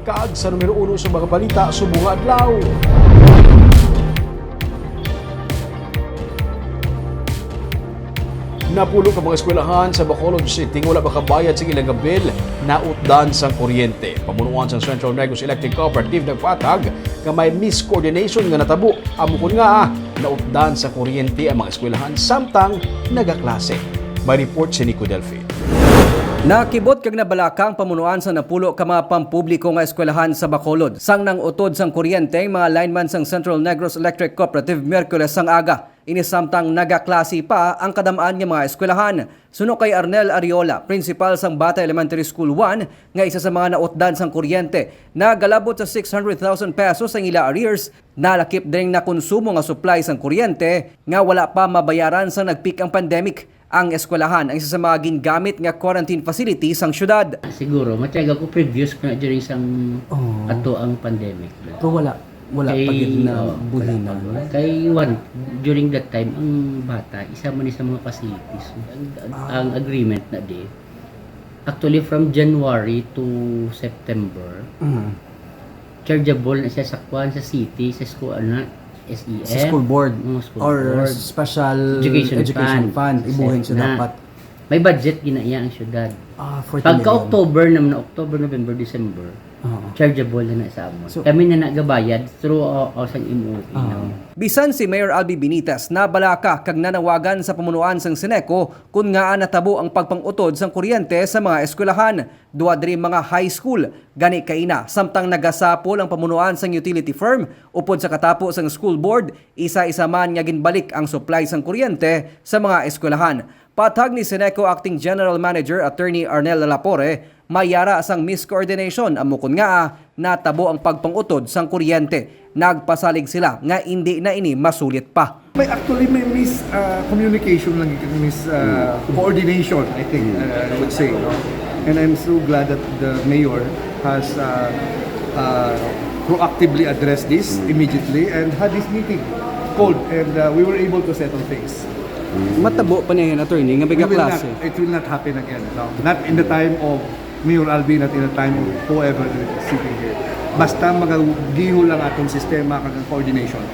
Kaag sa numero 1 sa mga balita subong nga adlaw. Napulo ka mga eskwelahan sa Bacolod City wala makabayad sa ilang bill na utdan sang kuryente. Pamunuan sa Central Negros Electric Cooperative nagpatag nga may miscoordination nga natabo. Amukon nga nautdan sa kuryente ang mga eskwelahan samtang nagaklase. May report si Nico Delphi. Nakibot kag nabalakang pamunuan sa napulo ka mga pampubliko nga eskwelahan sa Bacolod. Sang nang utod sang kuryente mga lineman sang Central Negros Electric Cooperative Miyerkules sang aga. Inisamtang nagaklase pa ang kadamaan nga mga eskwelahan. Suno kay Arnel Ariola, principal sang Bata Elementary School 1, nga isa sa mga nautdan sang kuryente. Nagalabot sa 600,000 pesos ang ila arrears. Nalakip din na konsumo nga supply sang kuryente nga wala pa mabayaran sa nagpeak ang pandemic. Ang eskwelahan ang isa sa mga gingamit nga quarantine facility sang syudad. Siguro, matyaga ko previous ko na during sang ato ang pandemic. Pero wala pagid na buhina. Kay during that time, ang bata, isa man sa mga facilities. Ang agreement na di, actually from January to September, chargeable na siya sa kwan, sa city, sa school, SEM, Sa school board or board, special education fund. Ibuhin siya na. dapat. May budget ginaya ang syudad. 40 Pagka million. October, November, December, chargeable na sa amon. So, Kami na nagabayad through sang MOE. Bisan si Mayor Albi Benitez nabalaka kag nanawagan sa pamunuan sang Seneco kung nga natabo ang pagpangutod sang kuryente sa mga eskwelahan. Duwa diri mga high school gani kaina samtang nagasapol ang pamunuan sang utility firm upod sa katapo sang school board isa-isa man nga ginbalik ang supply sang kuryente sa mga eskwelahan. Patag ni Seneco Acting General Manager Attorney Arnel Lapore, mayara sang miscoordination amukon nga natabo ang pagpangutod sang kuryente. Nagpasalig sila nga hindi na ini masulit pa. May miscommunication lang, coordination, I think, I would say. No? And I'm so glad that the mayor has proactively addressed this immediately and had this meeting called, and we were able to settle things. Matabo pa niya attorney nga biga klase. It will not happen again. No? Not in the time of Mayor Albi, not in the time of whoever is sitting here. Basta magagiho lang atong sistema kag coordination.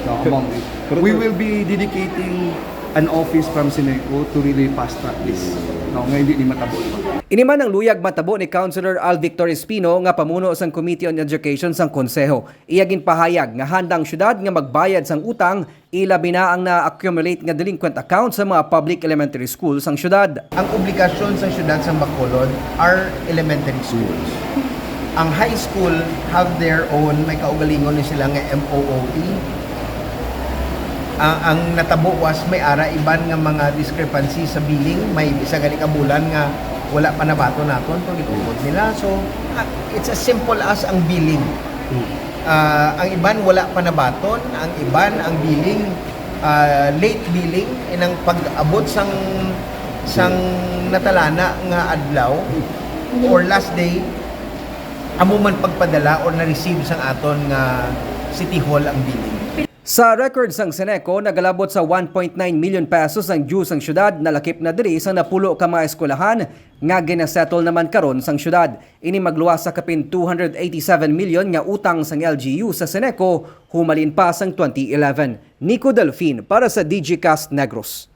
No, among it. We will be dedicating an office from Seneco to really fast track this. No, nga hindi ni matabo. Iniman ang luyag matabo ni Councilor Al Victor Espino nga pamuno sang Committee on Education sang Konseho. Iyagin pahayag nga handang syudad nga magbayad sang utang ilabi na ang na-accumulate nga delinquent account sa mga public elementary schools sang syudad. Ang obligasyon sa syudad sa Bacolod are elementary schools. Ang high school have their own, may kaugalingon ni sila nga MOOE. Ang natabo was may ara iban nga mga discrepancy sa billing, may isa gali ka bulan nga wala pa nabato naton to gituod nila. So it's as simple as ang billing. Ang iban wala pa nabaton, ang iban ang billing late billing inang pag-abot sang natalana nga adlaw or last day amo man pagpadala or na-receive sang aton nga City Hall ang billing. Sa record sang Seneco, nagalabot sa 1.9 million pesos ang due sang syudad na lakip na diri sa napulo ka mga eskwelahan nga ginasettle naman karon sang syudad. Ini magluwas sa kapin 287 million nga utang sang LGU sa Seneco humalin pa sang 2011. Nico Delfin para sa DGCast Negros.